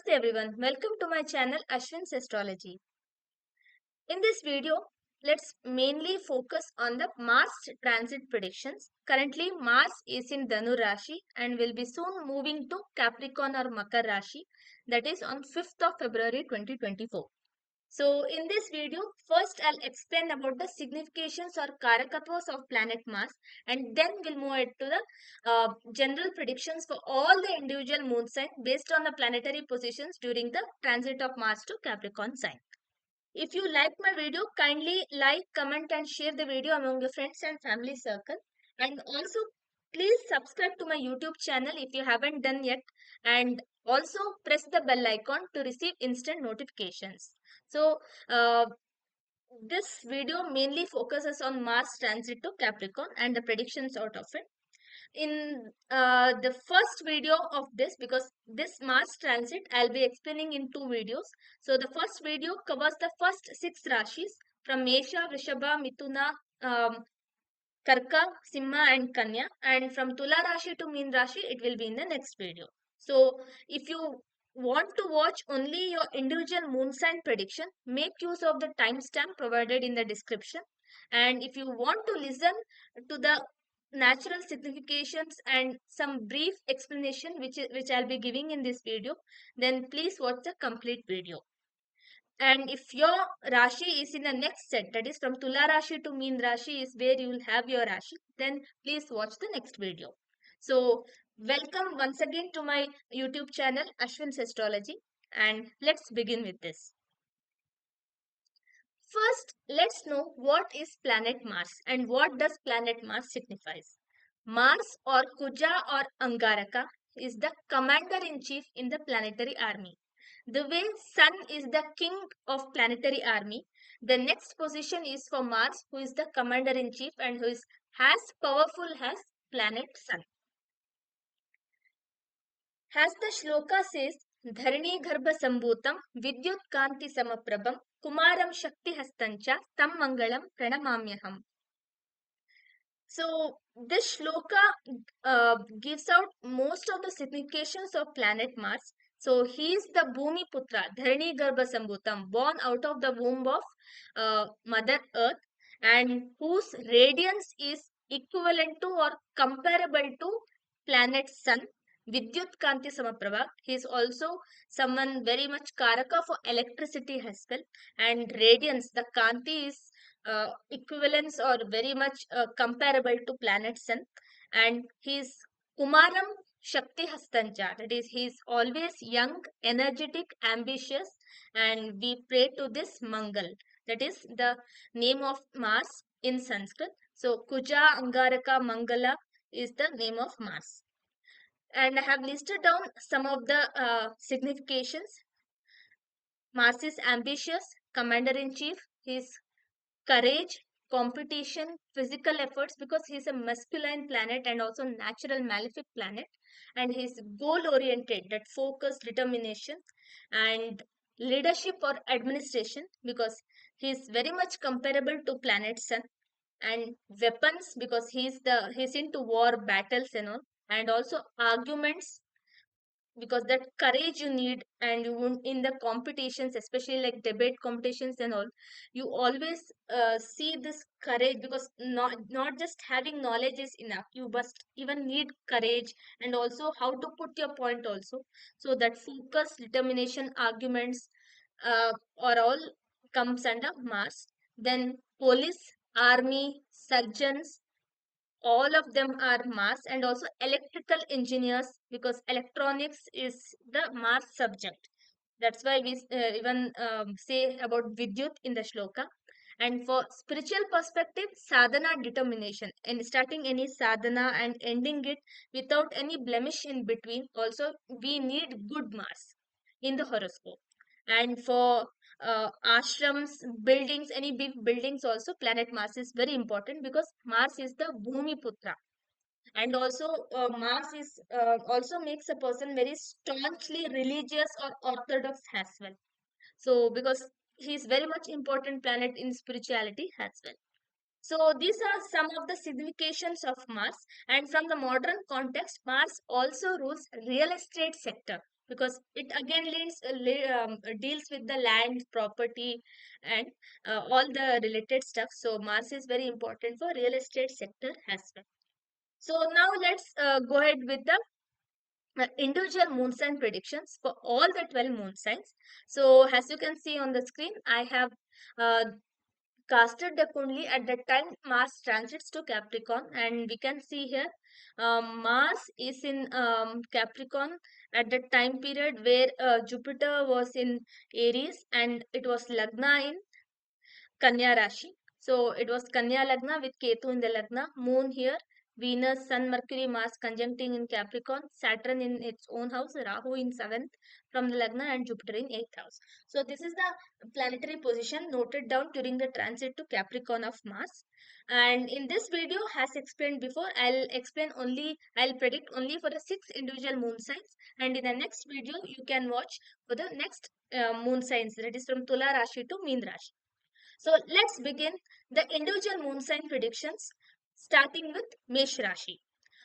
Namaste everyone, welcome to my channel Ashwin's Astrology. In this video, let's mainly focus on the Mars transit predictions. Currently, Mars is in Dhanu Rashi and will be soon moving to Capricorn or Makar Rashi, that is on 5th of February 2024. So in this video, first I'll explain about the significations or Karakatwas of planet Mars, and then we'll move it to the general predictions for all the individual moon signs based on the planetary positions during the transit of Mars to Capricorn sign. If you like my video, kindly like, comment and share the video among your friends and family circle. And also, please subscribe to my YouTube channel if you haven't done yet. And also press the bell icon to receive instant notifications. So, this video mainly focuses on Mars transit to Capricorn and the predictions out of it. In the first video of this, because this Mars transit I'll be explaining in two videos. So the first video covers the first 6 rashis from Mesha, Vrishabha, Mithuna, Karka, Simha and Kanya, and from Tula Rashi to Meen Rashi it will be in the next video. So if you want to watch only your individual moon sign prediction, make use of the timestamp provided in the description. And if you want to listen to the natural significations and some brief explanation which I'll be giving in this video, then please watch the complete video. And if your Rashi is in the next set, that is from Tula Rashi to Meen Rashi is where you will have your Rashi, then please watch the next video. So, welcome once again to my YouTube channel Ashwin's Astrology, and let's begin with this. First, let's know what is planet Mars and what does planet Mars signifies. Mars or Kuja or Angaraka is the commander-in-chief in the planetary army. The way Sun is the king of planetary army, the next position is for Mars, who is the commander-in-chief and who is as powerful as planet Sun. As the shloka says, Dharani Garbha Sambhutam Vidyut Kanti Samaprabham Kumaram Shakti Hastancha Tam Mangalam Pranamamyaham. So this shloka gives out most of the significations of planet Mars. So he is the Bhumi Putra, Dharani Garbha Sambhutam, born out of the womb of Mother Earth, and whose radiance is equivalent to or comparable to planet Sun. Vidyut Kanti Samaprabha. He is also someone very much Karaka for electricity as well. And radiance, the Kanti is equivalence or very much comparable to planet Sun. And he is Kumaram Shakti Hastancha. That is, he is always young, energetic, ambitious. And we pray to this Mangal. That is the name of Mars in Sanskrit. So, Kuja, Angaraka, Mangala is the name of Mars. And I have listed down some of the significations. Mars is ambitious, commander-in-chief. His courage, competition, physical efforts, because he's a masculine planet and also natural malefic planet. And he's goal-oriented, that focus, determination, and leadership or administration, because he's very much comparable to planet Sun. And weapons, because he's into war, battles and all, and also arguments, because that courage you need, and you in the competitions, especially like debate competitions and all, you always see this courage, because not just having knowledge is enough, you must even need courage and also how to put your point also. So that focus, determination, arguments are all comes under Mars. Then police, army, surgeons, all of them are Mars, and also electrical engineers, because electronics is the Mars subject. That's why we even say about Vidyut in the shloka. And for spiritual perspective, sadhana, determination, and starting any sadhana and ending it without any blemish in between. Also, we need good Mars in the horoscope. And for ashrams, buildings, any big buildings also, planet Mars is very important, because Mars is the Bhumi Putra. And also Mars is also makes a person very staunchly religious or orthodox as well. So because he is very much important planet in spirituality as well. So these are some of the significations of Mars. And from the modern context, Mars also rules real estate sector. because it again deals with the land, property, and all the related stuff. So Mars is very important for real estate sector as well. So now let's go ahead with the individual moon sign predictions for all the 12 moon signs. So as you can see on the screen, I have uh, casted the kundli at the time Mars transits to Capricorn, and we can see here Mars is in Capricorn at the time period where Jupiter was in Aries and it was Lagna in Kanya Rashi. So it was Kanya Lagna with Ketu in the Lagna, Moon here, Venus, Sun, Mercury, Mars conjuncting in Capricorn, Saturn in its own house, Rahu in 7th from the Lagna, and Jupiter in 8th house. So this is the planetary position noted down during the transit to Capricorn of Mars. And in this video, as explained before, I'll predict only for the 6 individual moon signs. And in the next video, you can watch for the next moon signs, that is from Tula Rashi to Meen Rashi. So let's begin the individual moon sign predictions, starting with Mesh Rashi.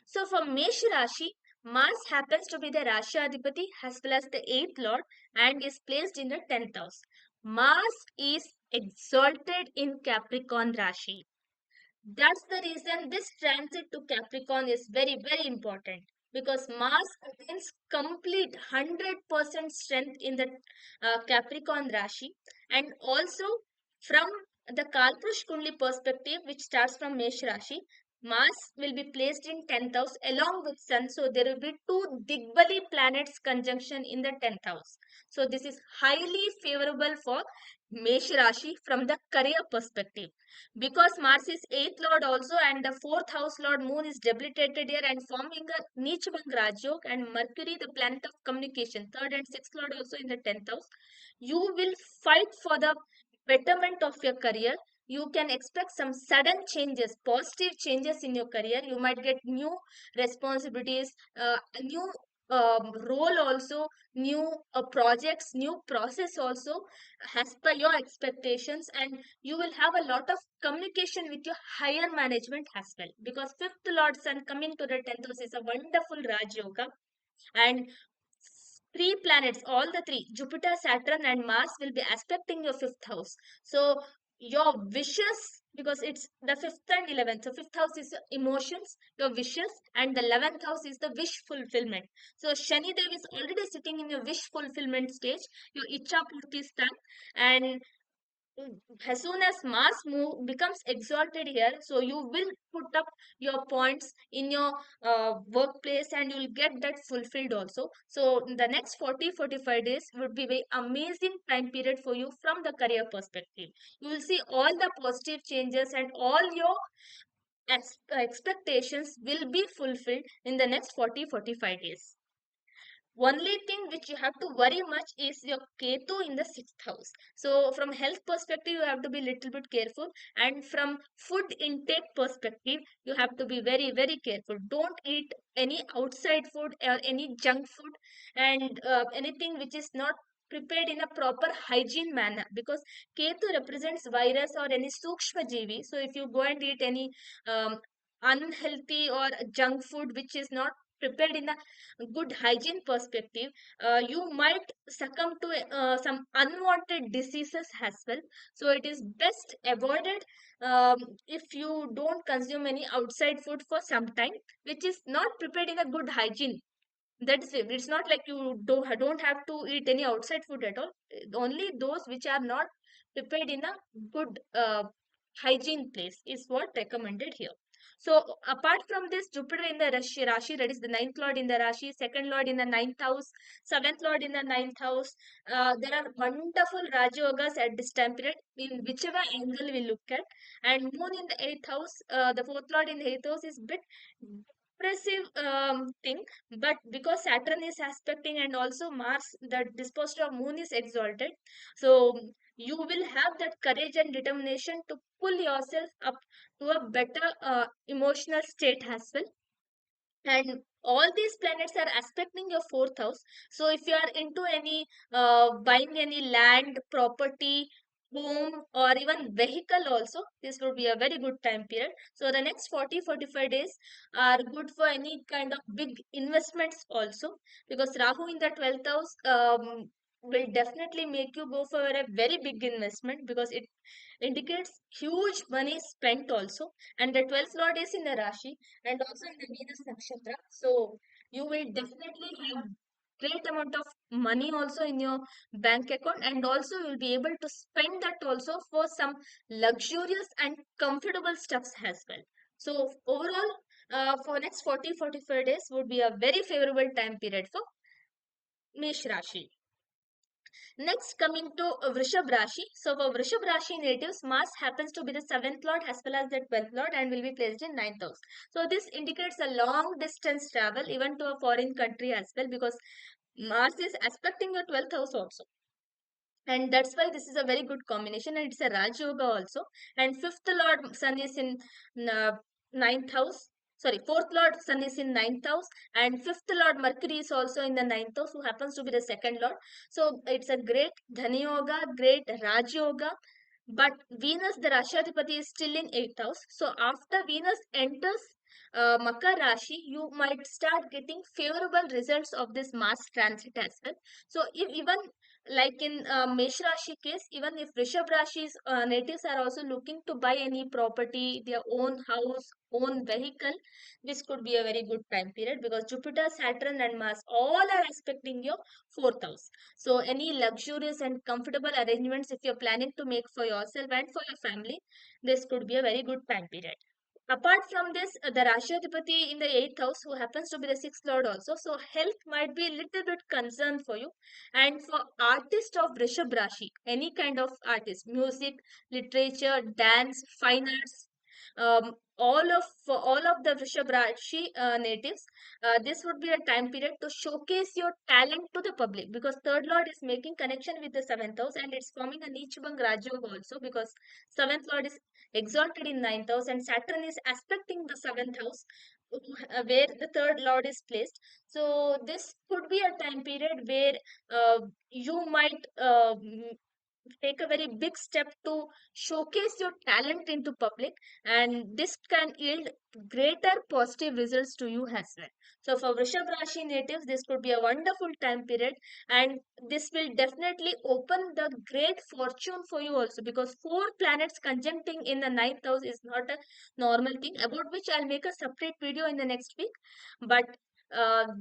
So for Mesh Rashi, Mars happens to be the Rashi Adhipati as well as the 8th Lord and is placed in the 10th house. Mars is exalted in Capricorn Rashi. That's the reason this transit to Capricorn is very, very important, because Mars attains complete 100% strength in the Capricorn Rashi, and also from the Kalpurush Kundli perspective, which starts from Mesh Rashi, Mars will be placed in 10th house along with Sun. So there will be two Digbali planets conjunction in the 10th house. So this is highly favorable for Mesh Rashi from the career perspective, because Mars is 8th lord also, and the 4th house lord moon is debilitated here and forming a Nichbang Rajyog, and Mercury, the planet of communication, 3rd and 6th lord also in the 10th house. You will fight for the betterment of your career. You can expect some sudden changes, positive changes in your career. You might get new responsibilities, a new role also, new projects, new process also as per your expectations, and you will have a lot of communication with your higher management as well, because 5th lord sun coming to the 10th house is a wonderful Raj Yoga, and three planets, all the three, Jupiter, Saturn, and Mars, will be aspecting your 5th house. So your wishes, because it's the 5th and 11th. So 5th house is your emotions, your wishes, and the 11th house is the wish fulfillment. So Shani Dev is already sitting in your wish fulfillment stage. Your Icha Purti is done, and as soon as Mars move becomes exalted here, so you will put up your points in your workplace and you will get that fulfilled also. So the next 40-45 days would be very amazing time period for you from the career perspective. You will see all the positive changes and all your expectations will be fulfilled in the next 40-45 days. Only thing which you have to worry much is your Ketu in the 6th house. So from health perspective, you have to be little bit careful, and from food intake perspective, you have to be very, very careful. Don't eat any outside food or any junk food, and anything which is not prepared in a proper hygiene manner, because Ketu represents virus or any Sukshma Jivi. So if you go and eat any um, unhealthy or junk food which is not prepared in a good hygiene perspective, you might succumb to some unwanted diseases as well. So it is best avoided if you don't consume any outside food for some time which is not prepared in a good hygiene. That's it. It's not like you don't have to eat any outside food at all. Only those which are not prepared in a good hygiene place is what recommended here. So apart from this, Jupiter in the Rashi, that is the 9th lord in the Rashi, 2nd lord in the 9th house, 7th lord in the 9th house. There are wonderful Rajayogas at this time period in whichever angle we look at. And Moon in the 8th house, the 4th lord in the 8th house is bit depressive thing, but because Saturn is aspecting and also Mars, the disposed of moon is exalted, so you will have that courage and determination to pull yourself up to a better emotional state as well. And all these planets are aspecting your 4th house. So if you are into any buying any land property, home, or even vehicle also. This would be a very good time period. So the next 40-45 days are good for any kind of big investments also, because Rahu in the 12th house will definitely make you go for a very big investment, because it indicates huge money spent also. And the 12th lord is in the Rashi and also in the Venus Nakshatra. So you will definitely have great amount of money also in your bank account, and also you'll be able to spend that also for some luxurious and comfortable stuffs as well. So overall, for next 40-45 days would be a very favorable time period for Mesh Rashi. Next, coming to Vrishabh Rashi. So for Vrishabh Rashi natives, Mars happens to be the 7th lord as well as the 12th lord and will be placed in 9th house. So this indicates a long distance travel even to a foreign country as well, because Mars is aspecting your 12th house also, and that's why this is a very good combination, and it's a Raj Yoga also. And fifth lord sun is in uh, ninth house, sorry, fourth lord sun is in ninth house, and fifth lord Mercury is also in the ninth house, who happens to be the second lord. So it's a great Dhani Yoga, great Raj Yoga. But Venus, the Rashadipati, is still in 8th house. So after Venus enters Makar Rashi, you might start getting favorable results of this Mars transit as well. So if even like in Mesh Rashi case, even if Rishabh Rashi's natives are also looking to buy any property, their own house, own vehicle, this could be a very good time period, because Jupiter, Saturn, and Mars all are aspecting your 4th house. So any luxurious and comfortable arrangements if you're planning to make for yourself and for your family, this could be a very good time period. Apart from this, the Rashadipati in the 8th house, who happens to be the 6th lord also, so health might be a little bit concerned for you. And for artist of Rishabh Rashi, any kind of artist, music, literature, dance, fine arts, for all of the Vrishabh Rashi natives, this would be a time period to showcase your talent to the public, because third lord is making connection with the 7th house, and it's forming a Nichbang Rajyog also, because 7th lord is exalted in 9th house and Saturn is aspecting the 7th house, where the third lord is placed. So this could be a time period where you might take a very big step to showcase your talent into public, and this can yield greater positive results to you as well. So for Vrishabh Rashi natives, this could be a wonderful time period, and this will definitely open the great fortune for you also, because four planets conjuncting in the ninth house is not a normal thing, about which I'll make a separate video in the next week. But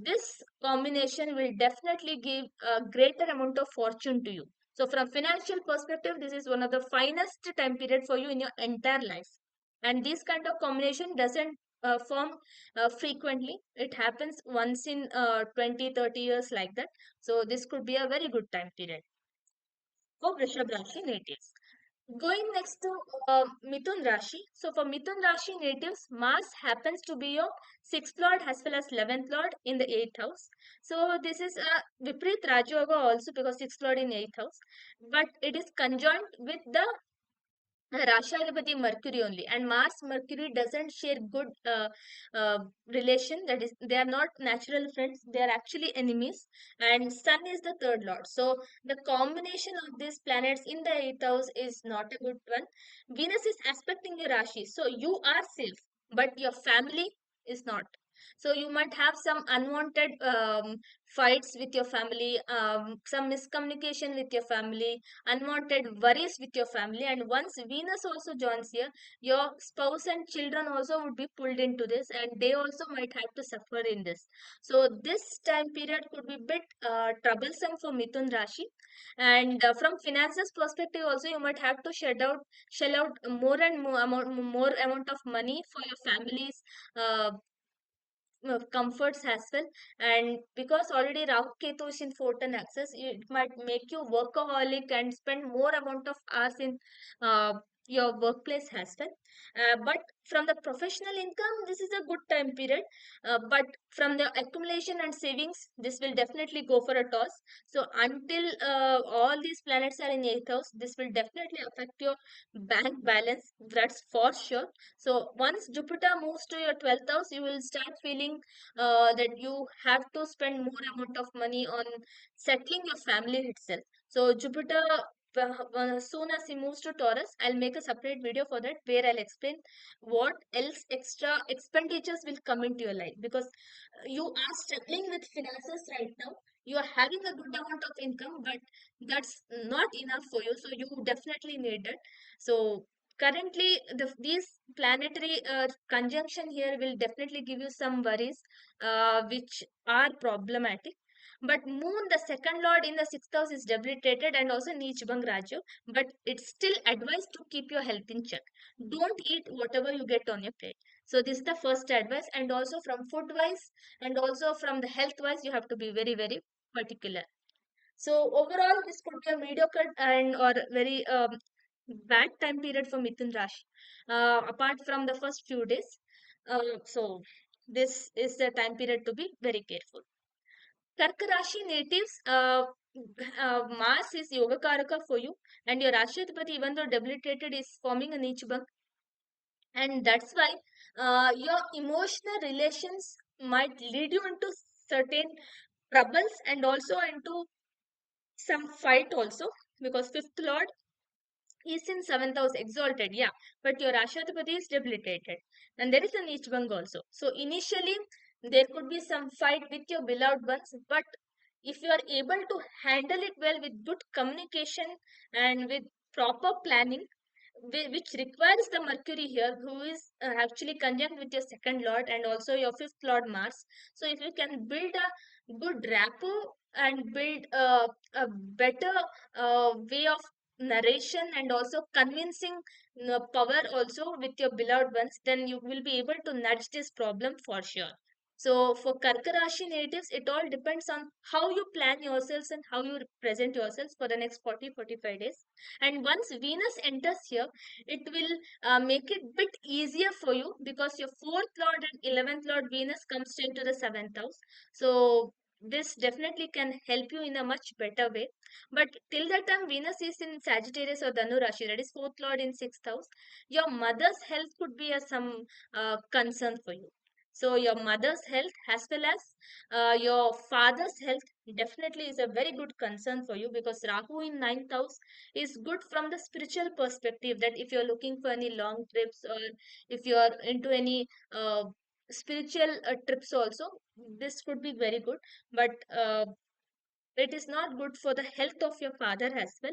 this combination will definitely give a greater amount of fortune to you. So from financial perspective, this is one of the finest time period for you in your entire life. And this kind of combination doesn't form frequently. It happens once in 20, 30 years like that. So this could be a very good time period for Vrishabh Rashi natives. Going next to Mithun Rashi. So for Mithun Rashi natives, Mars happens to be your 6th lord as well as 11th lord in the 8th house. So this is a Viprit Rajayoga also, because 6th lord in 8th house. But it is conjoined with the Rashadipati Mercury only, and Mars Mercury doesn't share good relation. That is, they are not natural friends; they are actually enemies. And Sun is the third lord, so the combination of these planets in the 8th house is not a good one. Venus is aspecting your Rashi, so you are safe, but your family is not. So you might have some unwanted fights with your family, some miscommunication with your family, unwanted worries with your family. And once Venus also joins here, your spouse and children also would be pulled into this, and they also might have to suffer in this. So this time period could be bit troublesome for Mithun Rashi. And from finances perspective also, you might have to shell out more and more amount of money for your family's comforts as well. And because already Rahu Ketu is in 4th axis, it might make you workaholic and spend more amount of hours in uh, your workplace as well. But from the professional income, this is a good time period. But from the accumulation and savings, this will definitely go for a toss. So until all these planets are in 8th house, this will definitely affect your bank balance, that's for sure. So once Jupiter moves to your 12th house, you will start feeling that you have to spend more amount of money on settling your family itself. So Jupiter as soon as he moves to Taurus, I'll make a separate video for that where I'll explain what else extra expenditures will come into your life, because you are struggling with finances right now. You are having a good amount of income, but that's not enough for you. So you definitely need it. So currently, these planetary conjunction here will definitely give you some worries, which are problematic. But Moon, the second lord in the sixth house, is debilitated and also Neechbang Raju. But it's still advised to keep your health in check. Don't eat whatever you get on your plate. So this is the first advice, and also from food wise and also from the health wise, you have to be very, very particular. So overall, this could be a mediocre and or very bad time period for Mithun Rashi. Apart from the first few days, so this is the time period to be very careful. Karkarashi natives, Mars is Yoga Karaka for you, and your Rashidpati, even though debilitated, is forming a Nichbang, and that's why your emotional relations might lead you into certain troubles and also into some fight also, because fifth lord is in seventh house exalted, yeah, but your Rashadipati is debilitated, and there is a Nichbang also. So initially there could be some fight with your beloved ones, but if you are able to handle it well with good communication and with proper planning, which requires the Mercury here, who is actually conjunct with your second lord and also your fifth lord Mars. So if you can build a good rapport and build a better way of narration and also convincing power also with your beloved ones, then you will be able to nudge this problem for sure. So for Karkarashi natives, it all depends on how you plan yourselves and how you present yourselves for the next 40-45 days. And once Venus enters here, it will make it bit easier for you, because your fourth lord and 11th lord Venus comes into the seventh house. So this definitely can help you in a much better way. But till that time, Venus is in Sagittarius or Dhanu Rashi, that is fourth lord in sixth house. Your mother's health could be a some concern for you. So your mother's health as well as your father's health definitely is a very good concern for you, because Rahu in ninth house is good from the spiritual perspective, that if you're looking for any long trips or if you are into any spiritual trips also, this could be very good. But it is not good for the health of your father as well,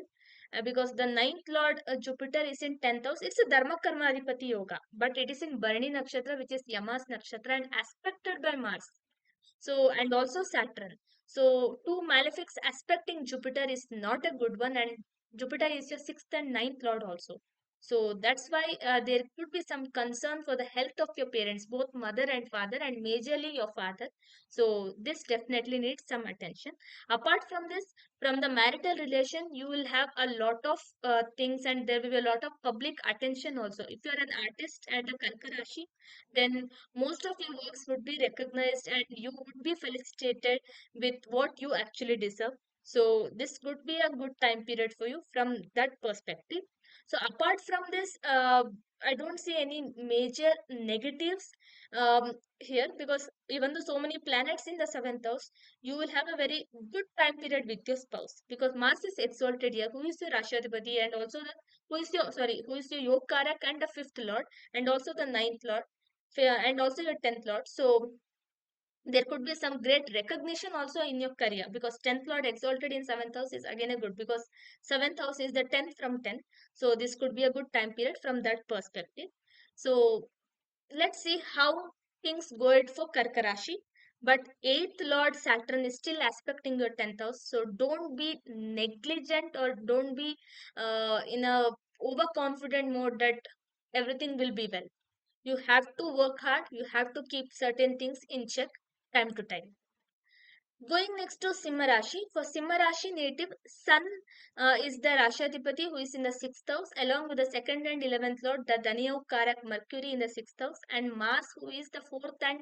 because the ninth lord Jupiter is in 10th house. It's a dharma karma adhipati yoga, but it is in Bharani nakshatra, which is Yama's nakshatra, and aspected by Mars, so and also Saturn. So two malefics aspecting Jupiter is not a good one, and Jupiter is your sixth and ninth lord also. So that's why there could be some concern for the health of your parents, both mother and father, and majorly your father. So this definitely needs some attention. Apart from this, from the marital relation, you will have a lot of things, and there will be a lot of public attention also. If you are an artist and a Karka Rashi, then most of your works would be recognized and you would be felicitated with what you actually deserve. So this could be a good time period for you from that perspective. So apart from this, I don't see any major negatives here, because even though so many planets in the seventh house, you will have a very good time period with your spouse, because Mars is exalted here, who is your Rashadipati, and also the who is your Yogkarak and the fifth lord, and also the ninth lord, and also your 10th lord. So there could be some great recognition also in your career, because 10th lord exalted in 7th house is again a good, because 7th house is the 10th from 10. So this could be a good time period from that perspective. So let's see how things go it for Karkarashi. But 8th lord Saturn is still aspecting your 10th house, so don't be negligent or don't be in a overconfident mode that everything will be well. You have to work hard. You have to keep certain things in check time to time. Going next to Simha Rashi. For Simha Rashi native, Sun is the Rashadipati, who is in the sixth house, along with the second and 11th lord, the Dhanyav Karak Mercury in the sixth house, and Mars, who is the fourth and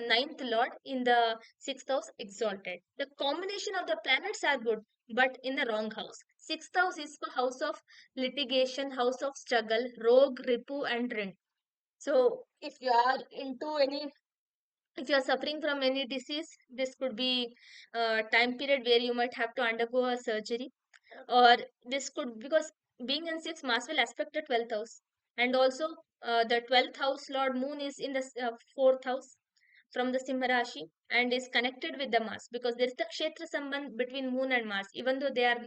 ninth lord in the sixth house, exalted. The combination of the planets are good, but in the wrong house. Sixth house is for house of litigation, house of struggle, rogue, ripu, and rin. So if you are into any, if you are suffering from any disease, this could be a time period where you might have to undergo a surgery. Or this could, because being in 6th, Mars will aspect the 12th house, and also the 12th house Lord Moon is in the 4th house from the Simha Rashi and is connected with the Mars, because there is the Kshetra Sambandh between Moon and Mars, even though they are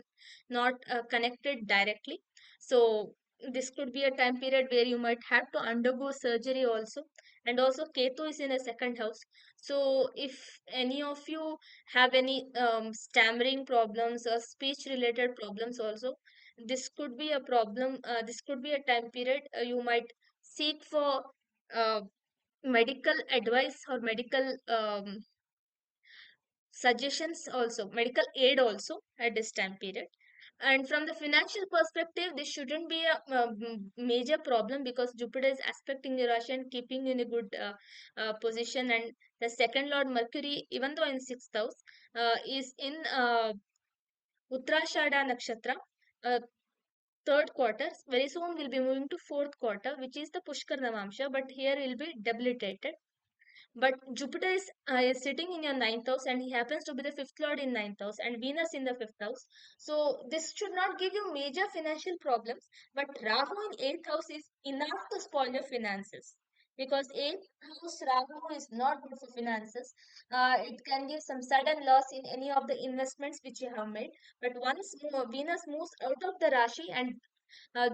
not connected directly. So this could be a time period where you might have to undergo surgery also. And also Ketu is in a 2nd house. So if any of you have any stammering problems or speech related problems also, this could be a problem. This could be a time period you might seek for uh, medical advice or medical suggestions also, medical aid also at this time period. And from the financial perspective, this shouldn't be a major problem, because Jupiter is aspecting your Rashi and keeping you in a good position. And the second Lord Mercury, even though in 6th house, is in Uttarashada Nakshatra, uh, third quarter. Very soon we'll be moving to fourth quarter, which is the Pushkar Navamsha, but here will be debilitated. But Jupiter is sitting in your 9th house, and he happens to be the fifth lord in 9th house, and Venus in the 5th house. So this should not give you major financial problems. But Rahu in 8th house is enough to spoil your finances, because 8th house Rahu is not good for finances. It can give some sudden loss in any of the investments which you have made. But once Venus moves out of the Rashi, and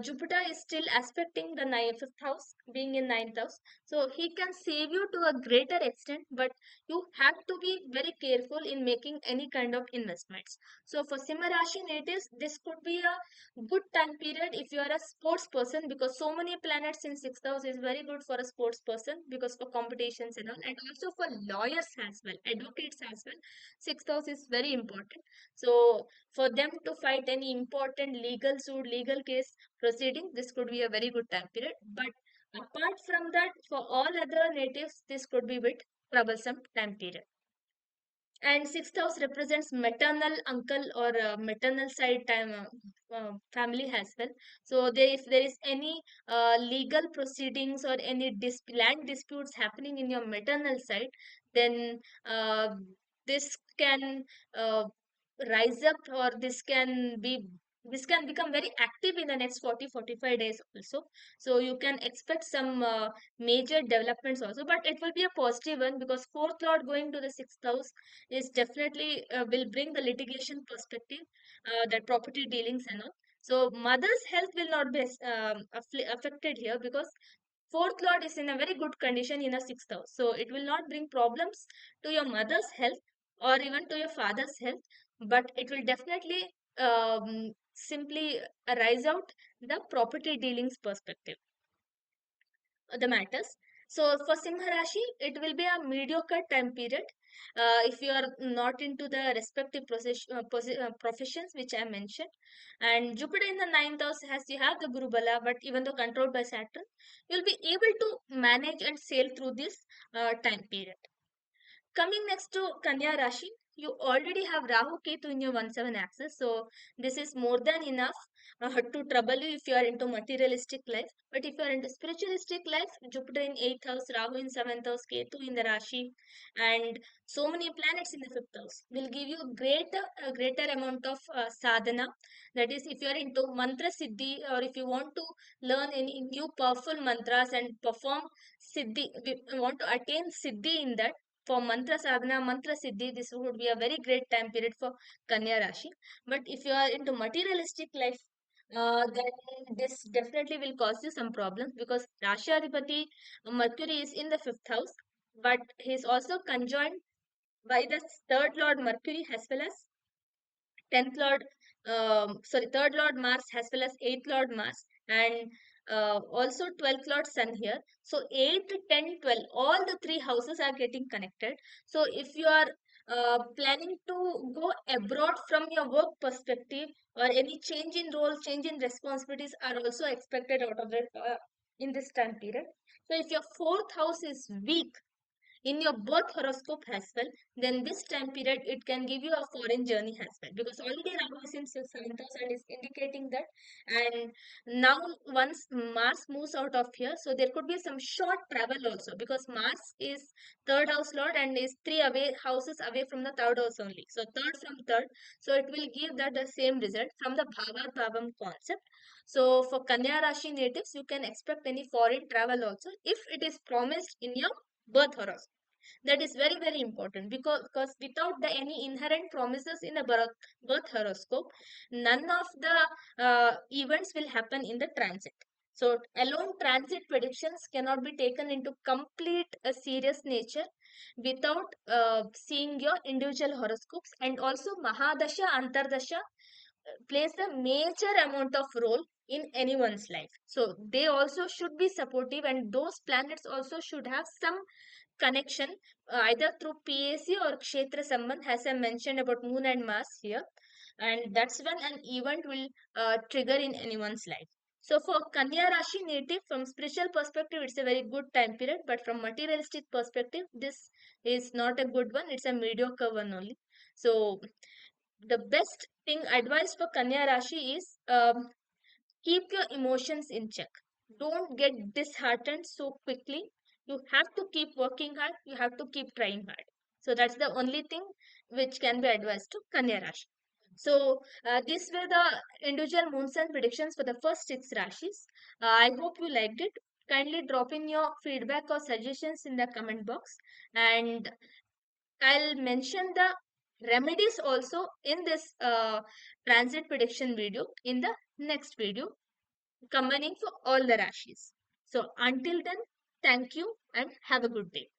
Jupiter is still aspecting the 5th house, being in 9th house. So he can save you to a greater extent, but you have to be very careful in making any kind of investments. So for Simha Rashi natives, this could be a good time period if you are a sports person, because so many planets in 6th house is very good for a sports person, because for competitions and all, and also for lawyers as well, advocates as well. 6th house is very important. So for them to fight any important legal suit, legal case proceeding, this could be a very good time period. But apart from that, for all other natives, this could be a bit troublesome time period. And 6th house represents maternal uncle or maternal side time family as well. So if there is any legal proceedings or any land disputes happening in your maternal side, then this can uh, rise up, or this can become very active in the next 40-45 days also. So you can expect some major developments also, but it will be a positive one, because fourth lord going to the 6th house is definitely will bring the litigation perspective, that property dealings and all. So mother's health will not be affected here, because fourth lord is in a very good condition in a 6th house. So it will not bring problems to your mother's health or even to your father's health, but it will definitely simply arise out the property dealings perspective, the matters. So for Simha Rashi, it will be a mediocre time period if you are not into the respective professions which I mentioned. And Jupiter in the 9th house, as you have the Guru Bala, but even though controlled by Saturn, you'll be able to manage and sail through this time period. Coming next to Kanya Rashi, you already have Rahu Ketu in your 1-7 axis. So this is more than enough to trouble you if you are into materialistic life. But if you are into spiritualistic life, Jupiter in 8th house, Rahu in 7th house, Ketu in the Rashi, and so many planets in the 5th house will give you greater amount of sadhana. That is, if you are into mantra siddhi, or if you want to learn any new powerful mantras and perform siddhi, want to attain siddhi in that, for mantra sadhana, mantra siddhi, this would be a very great time period for Kanya Rashi. But if you are into materialistic life, then this definitely will cause you some problems, because Rashi Adhipati Mercury is in the 5th house, but he is also conjoined by the third Lord Mercury as well as 10th Lord, third Lord Mars as well as 8th Lord Mars, and also 12th Lord Sun here. So 8, 10, 12, all the three houses are getting connected. So if you are planning to go abroad from your work perspective, or any change in role, change in responsibilities are also expected out of it in this time period. So if your fourth house is weak, in your birth horoscope as well, then this time period it can give you a foreign journey as well, because already Rahu is in 7th house and is indicating that. And now once Mars moves out of here, so there could be some short travel also, because Mars is third house lord and is three away houses away from the third house only. So third from third, so it will give that the same result from the Bhava Bhavam concept. So for Kanya Rashi natives, you can expect any foreign travel also if it is promised in your birth horoscope. That is very very important, because without the any inherent promises in a birth horoscope, none of the events will happen in the transit. So alone transit predictions cannot be taken into complete serious nature without seeing your individual horoscopes. And also Mahadasha Antardasha plays a major amount of role in anyone's life. So they also should be supportive, and those planets also should have some connection, either through PAC or Kshetra Sambandh, as I mentioned about Moon and Mars here. And that's when an event will trigger in anyone's life. So for Kanya Rashi native, from spiritual perspective, it's a very good time period. But from materialistic perspective, this is not a good one. It's a mediocre one only. So the best thing advice for Kanya Rashi is, keep your emotions in check. Don't get disheartened so quickly. You have to keep working hard. You have to keep trying hard. So that's the only thing which can be advised to Kanya Rashi. So these were the individual moon sign predictions for the first six Rashis. I hope you liked it. Kindly drop in your feedback or suggestions in the comment box, and I'll mention the remedies also in this transit prediction video in the next video, combining for all the Rashis. So until then, thank you and have a good day.